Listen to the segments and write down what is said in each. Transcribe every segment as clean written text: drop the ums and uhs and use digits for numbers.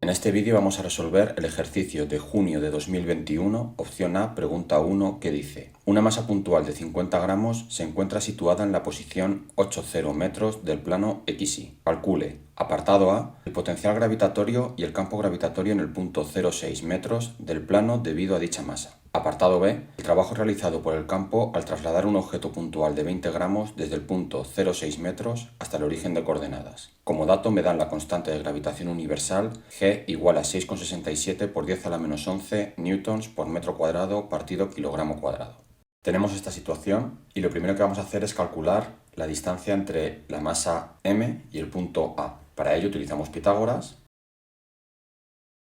En este vídeo vamos a resolver el ejercicio de junio de 2021, opción A, pregunta 1, que dice: una masa puntual de 50 gramos se encuentra situada en la posición 80 metros del plano XY. Calcule, apartado A, el potencial gravitatorio y el campo gravitatorio en el punto 0,6 metros del plano debido a dicha masa. Apartado B, el trabajo realizado por el campo al trasladar un objeto puntual de 20 gramos desde el punto 0,6 metros hasta el origen de coordenadas. Como dato me dan la constante de gravitación universal G igual a 6,67 por 10 a la menos 11 newtons por metro cuadrado partido kilogramo cuadrado. Tenemos esta situación y lo primero que vamos a hacer es calcular la distancia entre la masa M y el punto A. Para ello utilizamos Pitágoras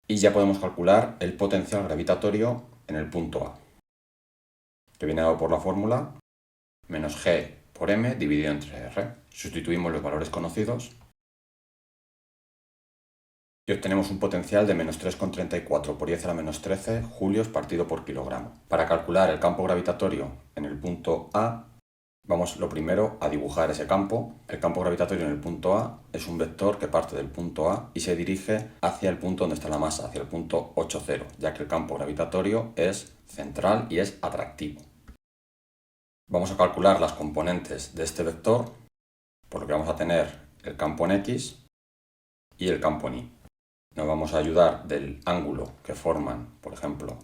y ya podemos calcular el potencial gravitatorio en el punto A, que viene dado por la fórmula menos G por M dividido entre R. Sustituimos los valores conocidos y obtenemos un potencial de menos 3,34 por 10 a la menos 13 julios partido por kilogramo. Para calcular el campo gravitatorio en el punto A, vamos lo primero a dibujar ese campo. El campo gravitatorio en el punto A es un vector que parte del punto A y se dirige hacia el punto donde está la masa, hacia el punto 80, ya que el campo gravitatorio es central y es atractivo. Vamos a calcular las componentes de este vector, por lo que vamos a tener el campo en X y el campo en Y. Nos vamos a ayudar del ángulo que forman, por ejemplo,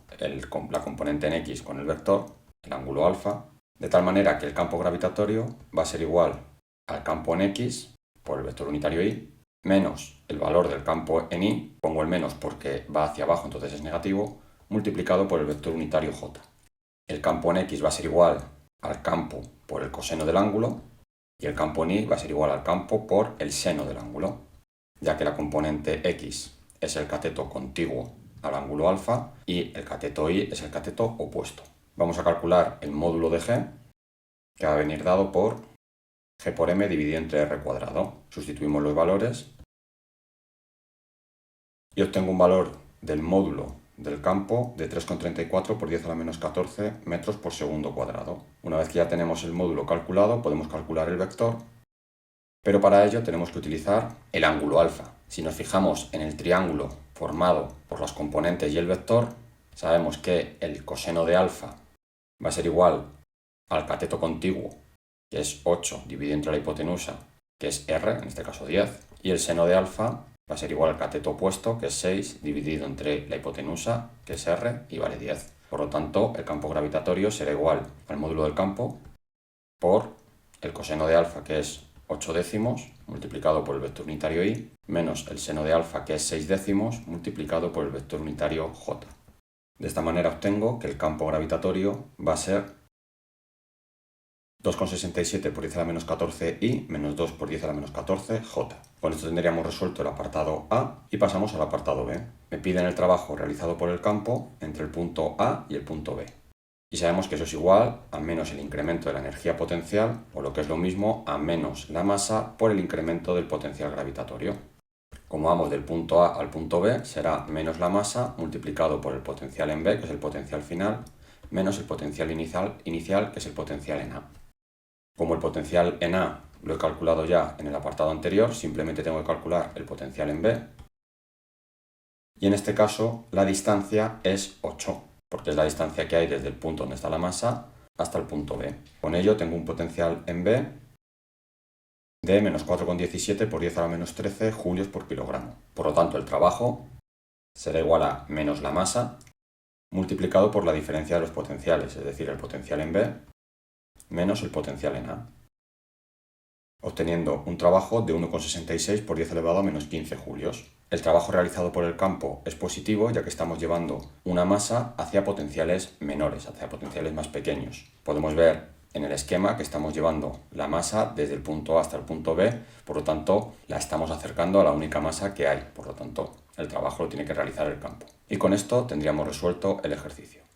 la componente en X con el vector, el ángulo alfa, de tal manera que el campo gravitatorio va a ser igual al campo en X por el vector unitario Y, menos el valor del campo en Y, pongo el menos porque va hacia abajo, entonces es negativo, multiplicado por el vector unitario J. El campo en X va a ser igual al campo por el coseno del ángulo y el campo en Y va a ser igual al campo por el seno del ángulo, ya que la componente X es el cateto contiguo al ángulo alfa y el cateto Y es el cateto opuesto. Vamos a calcular el módulo de G, que va a venir dado por G por M dividido entre R cuadrado. Sustituimos los valores y obtengo un valor del módulo del campo de 3,34 por 10 a la menos 14 metros por segundo cuadrado. Una vez que ya tenemos el módulo calculado, podemos calcular el vector, pero para ello tenemos que utilizar el ángulo alfa. Si nos fijamos en el triángulo formado por las componentes y el vector, sabemos que el coseno de alfa va a ser igual al cateto contiguo, que es 8 dividido entre la hipotenusa, que es R, en este caso 10, y el seno de alfa va a ser igual al cateto opuesto, que es 6 dividido entre la hipotenusa, que es R, y vale 10. Por lo tanto, el campo gravitatorio será igual al módulo del campo por el coseno de alfa, que es 8 décimos, multiplicado por el vector unitario Y, menos el seno de alfa, que es 6 décimos, multiplicado por el vector unitario J. De esta manera obtengo que el campo gravitatorio va a ser 2,67 por 10 a la menos 14 Y menos 2 por 10 a la menos 14 J. Con esto tendríamos resuelto el apartado A y pasamos al apartado B. Me piden el trabajo realizado por el campo entre el punto A y el punto B. Y sabemos que eso es igual a menos el incremento de la energía potencial, o lo que es lo mismo, a menos la masa por el incremento del potencial gravitatorio. Como vamos del punto A al punto B, será menos la masa multiplicado por el potencial en B, que es el potencial final, menos el potencial inicial, que es el potencial en A. Como el potencial en A lo he calculado ya en el apartado anterior, simplemente tengo que calcular el potencial en B. Y en este caso la distancia es 8, porque es la distancia que hay desde el punto donde está la masa hasta el punto B. Con ello tengo un potencial en B de menos 4,17 por 10 a la menos 13 julios por kilogramo. Por lo tanto, el trabajo será igual a menos la masa multiplicado por la diferencia de los potenciales, es decir, el potencial en B menos el potencial en A, obteniendo un trabajo de 1,66 por 10 elevado a menos 15 julios. El trabajo realizado por el campo es positivo, ya que estamos llevando una masa hacia potenciales menores, hacia potenciales más pequeños. Podemos ver en el esquema que estamos llevando la masa desde el punto A hasta el punto B, por lo tanto la estamos acercando a la única masa que hay, por lo tanto el trabajo lo tiene que realizar el campo. Y con esto tendríamos resuelto el ejercicio.